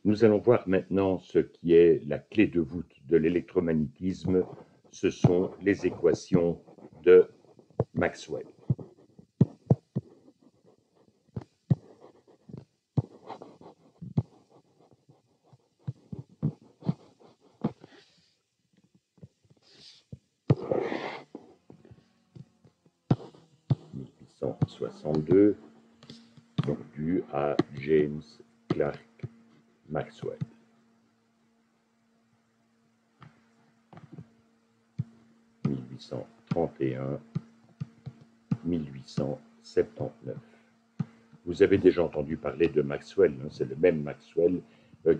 Nous allons voir maintenant ce qui est la clé de voûte de l'électromagnétisme. Ce sont les équations de Maxwell. (1862), donc dû à James Clerk Maxwell. (1831–1879). Vous avez déjà entendu parler de Maxwell, hein, c'est le même Maxwell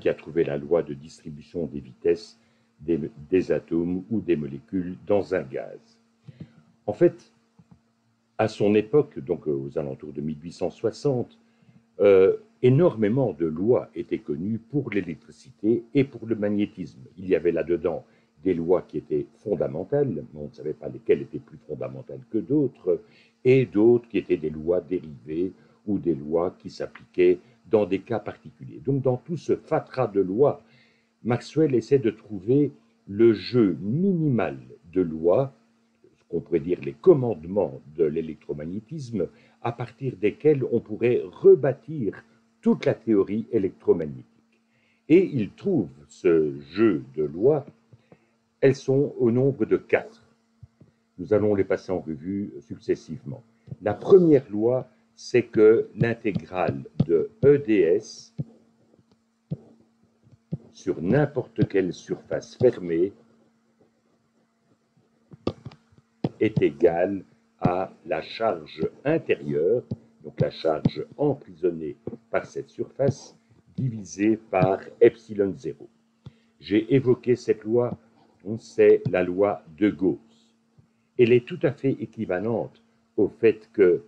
qui a trouvé la loi de distribution des vitesses des atomes ou des molécules dans un gaz. En fait, à son époque, donc aux alentours de 1860, énormément de lois étaient connues pour l'électricité et pour le magnétisme. Il y avait là-dedans des lois qui étaient fondamentales, mais on ne savait pas lesquelles étaient plus fondamentales que d'autres, et d'autres qui étaient des lois dérivées ou des lois qui s'appliquaient dans des cas particuliers. Donc dans tout ce fatras de lois, Maxwell essaie de trouver le jeu minimal de lois, ce qu'on pourrait dire les commandements de l'électromagnétisme, à partir desquels on pourrait rebâtir toute la théorie électromagnétique. Et il trouve ce jeu de lois. Elles sont au nombre de 4. Nous allons les passer en revue successivement. La première loi, c'est que l'intégrale de EdS sur n'importe quelle surface fermée est égale à la charge intérieure, donc la charge emprisonnée par cette surface, divisée par epsilon 0. J'ai évoqué cette loi, c'est la loi de Gauss. Elle est tout à fait équivalente au fait que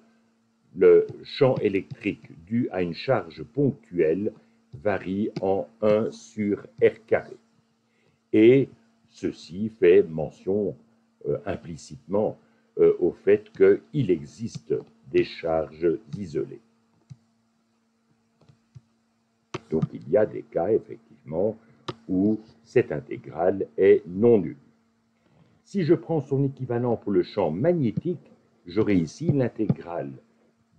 le champ électrique dû à une charge ponctuelle varie en 1 sur R carré. Et ceci fait mention implicitement au fait qu'il existe des charges isolées. Donc il y a des cas, effectivement, où cette intégrale est non nulle. Si je prends son équivalent pour le champ magnétique, j'aurai ici l'intégrale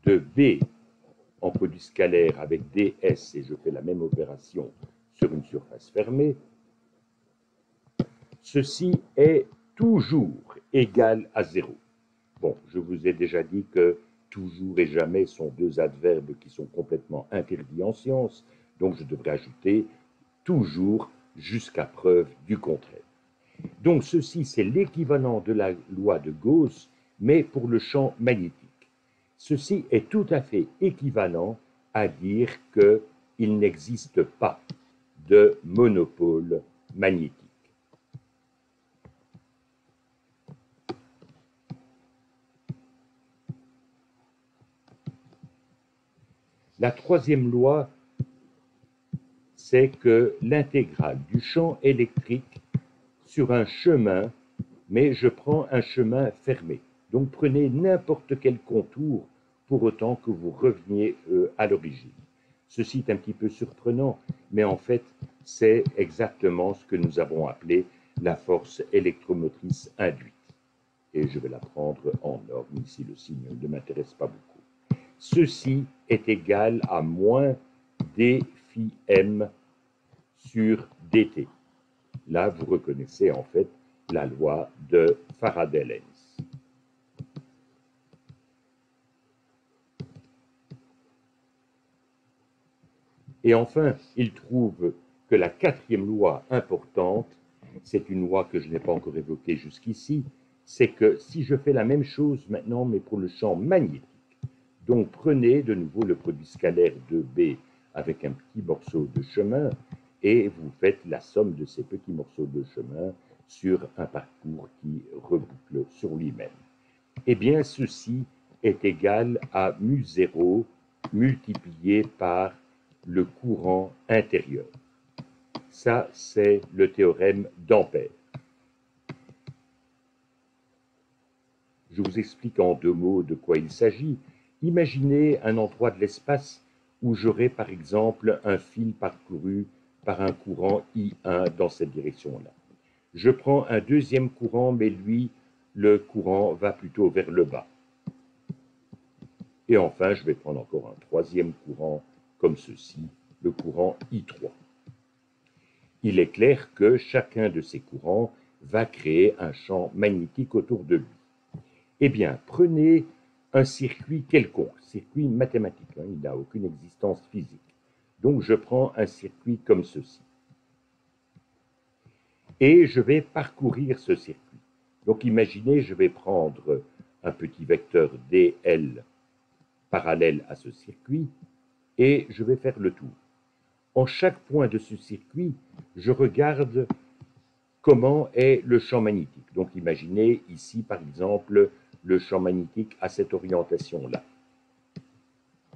de B en produit scalaire avec ds, et je fais la même opération sur une surface fermée. Ceci est toujours égal à 0. Bon, je vous ai déjà dit que toujours et jamais sont deux adverbes qui sont complètement interdits en sciences, donc je devrais ajouter toujours jusqu'à preuve du contraire. Donc ceci, c'est l'équivalent de la loi de Gauss, mais pour le champ magnétique. Ceci est tout à fait équivalent à dire qu'il n'existe pas de monopôle magnétique. La troisième loi, c'est que l'intégrale du champ électrique sur un chemin, mais je prends un chemin fermé. Donc prenez n'importe quel contour pour autant que vous reveniez à l'origine. Ceci est un petit peu surprenant, mais en fait, c'est exactement ce que nous avons appelé la force électromotrice induite. Et je vais la prendre en norme, ici le signe ne m'intéresse pas beaucoup. Ceci est égal à moins d phi m sur dt. Là, vous reconnaissez en fait la loi de Faraday-Lenz. Et enfin, il trouve que la quatrième loi importante, c'est une loi que je n'ai pas encore évoquée jusqu'ici, c'est que si je fais la même chose maintenant, mais pour le champ magnétique, donc prenez de nouveau le produit scalaire de B avec un petit morceau de chemin, et vous faites la somme de ces petits morceaux de chemin sur un parcours qui reboucle sur lui-même. Eh bien, ceci est égal à mu0 multiplié par le courant intérieur. Ça, c'est le théorème d'Ampère. Je vous explique en 2 mots de quoi il s'agit. Imaginez un endroit de l'espace où j'aurais par exemple un fil parcouru par un courant I1 dans cette direction-là. Je prends un deuxième courant, mais lui, le courant va plutôt vers le bas. Et enfin, je vais prendre encore un troisième courant comme ceci, le courant I3. Il est clair que chacun de ces courants va créer un champ magnétique autour de lui. Eh bien, prenez un circuit quelconque, circuit mathématique, il n'a aucune existence physique. Donc, je prends un circuit comme ceci. Et je vais parcourir ce circuit. Donc, imaginez, je vais prendre un petit vecteur dl parallèle à ce circuit et je vais faire le tour. En chaque point de ce circuit, je regarde comment est le champ magnétique. Donc imaginez ici par exemple le champ magnétique à cette orientation-là.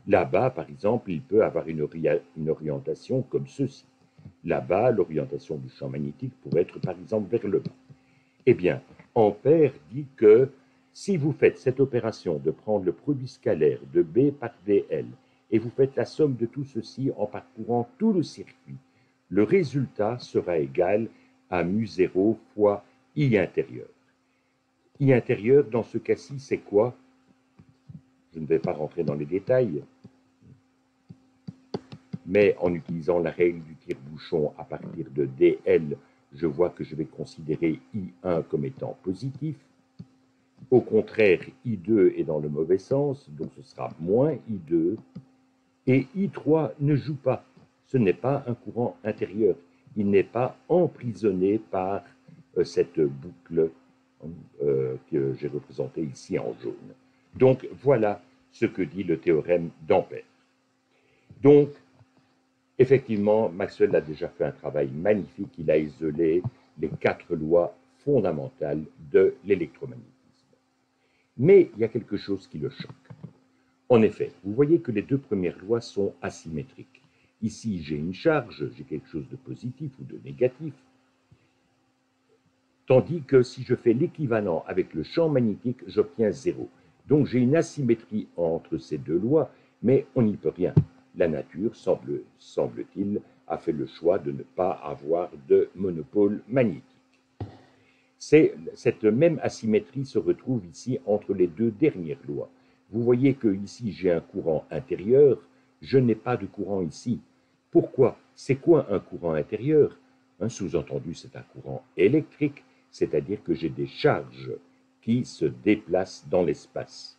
Là-bas par exemple, il peut avoir une orientation comme ceci. Là-bas, l'orientation du champ magnétique pourrait être par exemple vers le bas. Eh bien, Ampère dit que si vous faites cette opération de prendre le produit scalaire de B par dl et vous faites la somme de tout ceci en parcourant tout le circuit, le résultat sera égal à mu0 fois I intérieur. I intérieur, dans ce cas-ci, c'est quoi? Je ne vais pas rentrer dans les détails, mais en utilisant la règle du tire-bouchon à partir de dl, je vois que je vais considérer I1 comme étant positif. Au contraire, I2 est dans le mauvais sens, donc ce sera moins I2. Et I3 ne joue pas. Ce n'est pas un courant intérieur. Il n'est pas emprisonné par cette boucle que j'ai représentée ici en jaune. Donc voilà ce que dit le théorème d'Ampère. Donc, effectivement, Maxwell a déjà fait un travail magnifique. Il a isolé les 4 lois fondamentales de l'électromagnétisme. Mais il y a quelque chose qui le choque. En effet, vous voyez que les 2 premières lois sont asymétriques. Ici, j'ai une charge, j'ai quelque chose de positif ou de négatif. Tandis que si je fais l'équivalent avec le champ magnétique, j'obtiens 0. Donc j'ai une asymétrie entre ces 2 lois, mais on n'y peut rien. La nature, semble-t-il, a fait le choix de ne pas avoir de monopôle magnétique. Cette même asymétrie se retrouve ici entre les 2 dernières lois. Vous voyez que ici j'ai un courant intérieur, je n'ai pas de courant ici. Pourquoi? C'est quoi un courant intérieur? Un sous-entendu, c'est un courant électrique, c'est-à-dire que j'ai des charges qui se déplacent dans l'espace.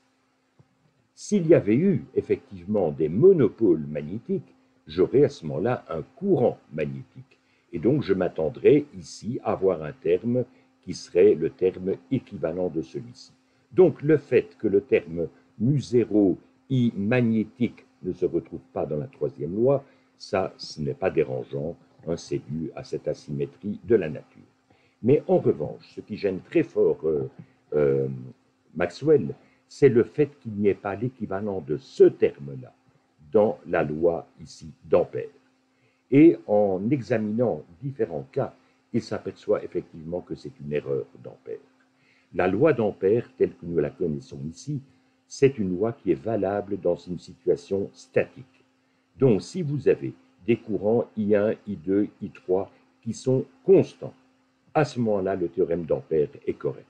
S'il y avait eu effectivement des monopôles magnétiques, j'aurais à ce moment-là un courant magnétique. Et donc je m'attendrais ici à avoir un terme qui serait le terme équivalent de celui-ci. Donc le fait que le terme mu0 I magnétique ne se retrouve pas dans la 3e loi, ça, ce n'est pas dérangeant, c'est dû à cette asymétrie de la nature. Mais en revanche, ce qui gêne très fort Maxwell, c'est le fait qu'il n'y ait pas l'équivalent de ce terme-là dans la loi ici d'Ampère. Et en examinant différents cas, il s'aperçoit effectivement que c'est une erreur d'Ampère. La loi d'Ampère, telle que nous la connaissons ici, c'est une loi qui est valable dans une situation statique. Donc, si vous avez des courants I1, I2, I3 qui sont constants, à ce moment-là, le théorème d'Ampère est correct.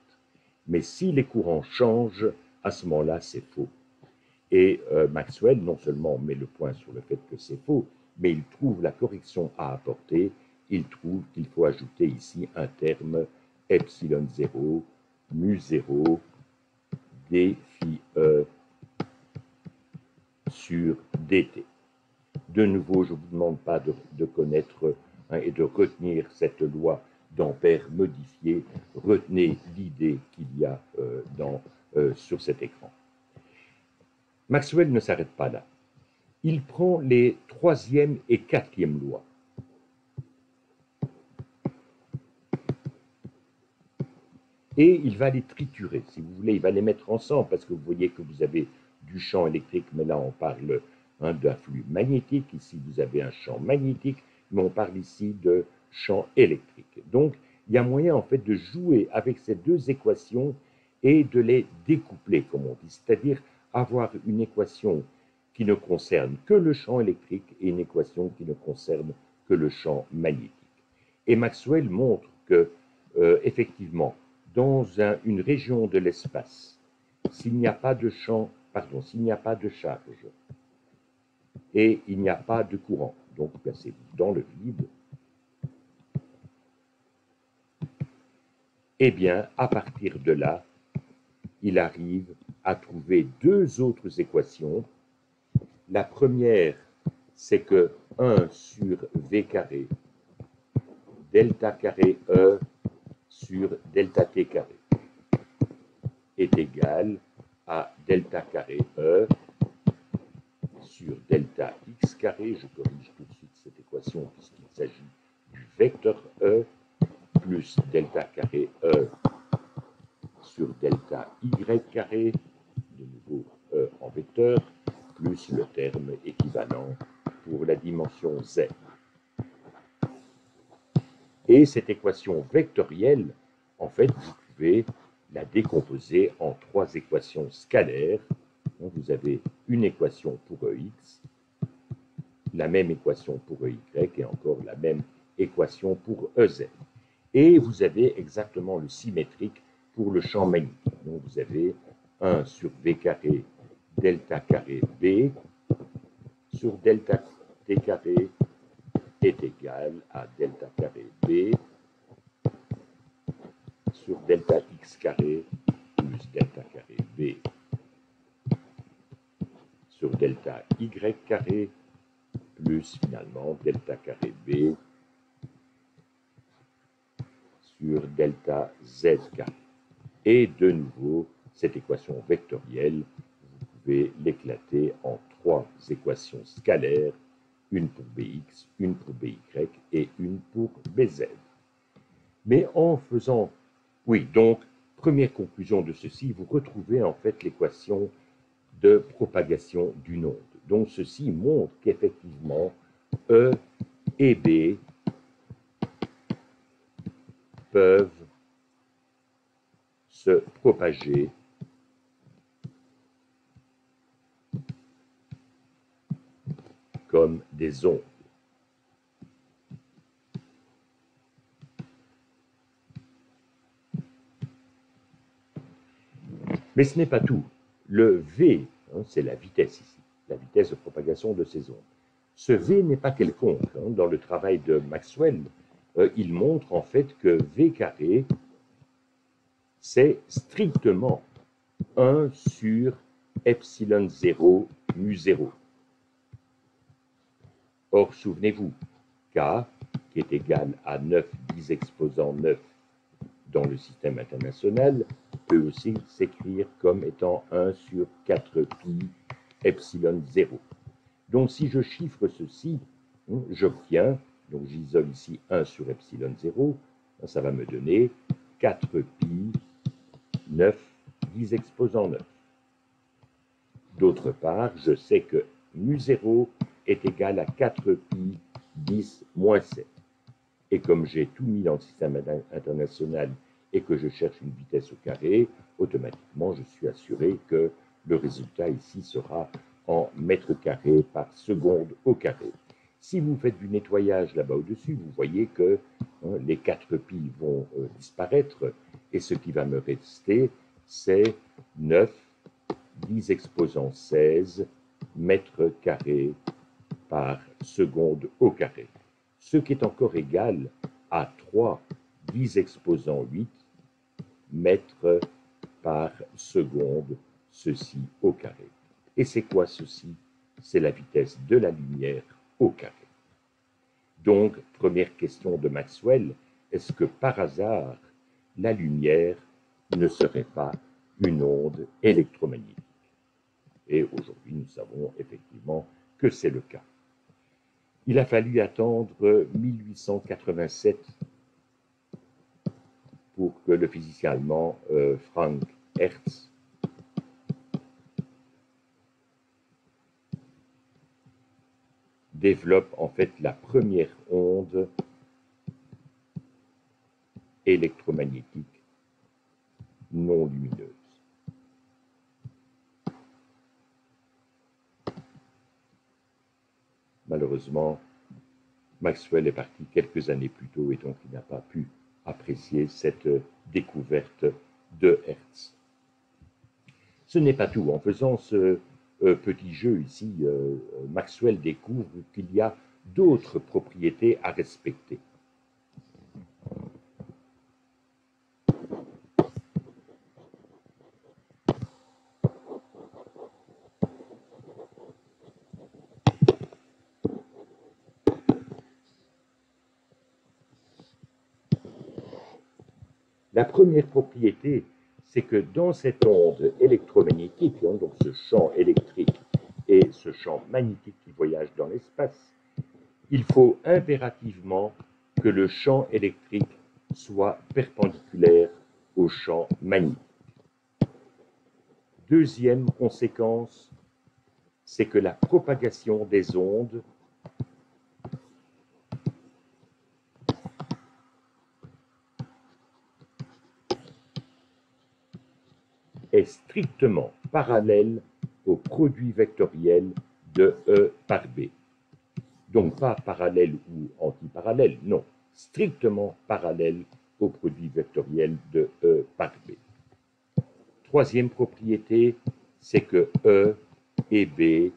Mais si les courants changent, à ce moment-là, c'est faux. Et Maxwell, non seulement met le point sur le fait que c'est faux, mais il trouve la correction à apporter. Il trouve qu'il faut ajouter ici un terme epsilon 0, mu 0, d phi e sur dt. De nouveau, je ne vous demande pas de connaître et de retenir cette loi d'Ampère modifiée. Retenez l'idée qu'il y a sur cet écran. Maxwell ne s'arrête pas là. Il prend les 3e et 4e lois. Et il va les triturer, si vous voulez, il va les mettre ensemble, parce que vous voyez que vous avez du champ électrique, mais là on parle d'un flux magnétique, ici vous avez un champ magnétique, mais on parle ici de champ électrique. Donc il y a moyen en fait de jouer avec ces 2 équations et de les découpler, comme on dit, c'est-à-dire avoir une équation qui ne concerne que le champ électrique et une équation qui ne concerne que le champ magnétique. Et Maxwell montre que, effectivement, dans une région de l'espace, s'il n'y a pas de champ, pardon, s'il n'y a pas de charge et il n'y a pas de courant, donc placez-vous dans le vide, eh bien, à partir de là, il arrive à trouver deux autres équations. La première, c'est que 1 sur V carré, delta carré E sur delta T carré est égal à delta carré E sur delta X carré, je corrige tout de suite cette équation puisqu'il s'agit du vecteur E, plus delta carré E sur delta Y carré, de nouveau E en vecteur, plus le terme équivalent pour la dimension Z. Et cette équation vectorielle, en fait, vous pouvez la décomposer en trois équations scalaires. Vous avez une équation pour EX, la même équation pour EY et encore la même équation pour EZ. Et vous avez exactement le symétrique pour le champ magnétique. Donc vous avez 1 sur V carré delta carré B sur delta T carré est égal à delta carré B sur delta X carré plus delta carré B sur delta Y carré plus finalement delta carré B sur delta Z carré. Et de nouveau, cette équation vectorielle, vous pouvez l'éclater en trois équations scalaires, une pour Bx, une pour By et une pour Bz. Mais en faisant, oui, donc, première conclusion de ceci, vous retrouvez en fait l'équation de propagation d'une onde. Donc ceci montre qu'effectivement, E et B peuvent se propager comme des ondes. Mais ce n'est pas tout. Le V, c'est la vitesse ici, la vitesse de propagation de ces ondes. Ce V n'est pas quelconque. Dans le travail de Maxwell, il montre en fait que V carré, c'est strictement 1 sur epsilon 0 mu 0. Or, souvenez-vous, K, qui est égal à 9 10 exposant 9 dans le système international, peut aussi s'écrire comme étant 1 sur 4 pi epsilon 0. Donc, si je chiffre ceci, j'obtiens, donc j'isole ici 1 sur epsilon 0, ça va me donner 4 pi 9 10 exposant 9. D'autre part, je sais que mu 0 est égal à 4 pi 10 moins 7. Et comme j'ai tout mis dans le système international et que je cherche une vitesse au carré, automatiquement, je suis assuré que le résultat ici sera en mètres carrés par seconde au carré. Si vous faites du nettoyage là-bas au-dessus, vous voyez que les 4 pi vont disparaître et ce qui va me rester, c'est 9 10 exposant 16 mètres carrés par seconde au carré, ce qui est encore égal à 3 10 exposant 8 mètres par seconde, ceci au carré. Et c'est quoi ceci? C'est la vitesse de la lumière au carré. Donc, première question de Maxwell, est-ce que par hasard, la lumière ne serait pas une onde électromagnétique? Et aujourd'hui, nous savons effectivement que c'est le cas. Il a fallu attendre 1887 pour que le physicien allemand Frank Hertz développe en fait la première onde électromagnétique, non lumineuse. malheureusement, Maxwell est parti quelques années plus tôt et donc il n'a pas pu apprécier cette découverte de Hertz. Ce n'est pas tout. En faisant ce petit jeu ici, Maxwell découvre qu'il y a d'autres propriétés à respecter. La première propriété, c'est que dans cette onde électromagnétique, donc ce champ électrique et ce champ magnétique qui voyage dans l'espace, il faut impérativement que le champ électrique soit perpendiculaire au champ magnétique. Deuxième conséquence, c'est que la propagation des ondes est strictement parallèle au produit vectoriel de E par B. Donc pas parallèle ou antiparallèle, non, strictement parallèle au produit vectoriel de E par B. Troisième propriété, c'est que E et B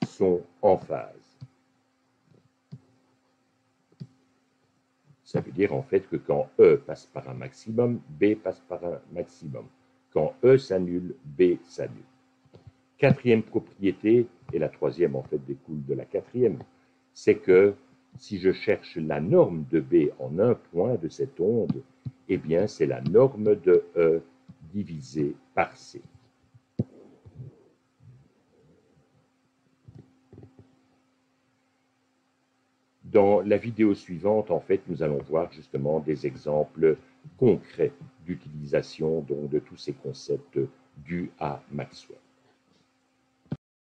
sont en phase. Ça veut dire en fait que quand E passe par un maximum, B passe par un maximum. Quand E s'annule, B s'annule. Quatrième propriété, et la troisième en fait découle de la quatrième, c'est que si je cherche la norme de B en un point de cette onde, eh bien c'est la norme de E divisée par C. Dans la vidéo suivante, en fait, nous allons voir justement des exemples concrets d'utilisation de tous ces concepts dus à Maxwell.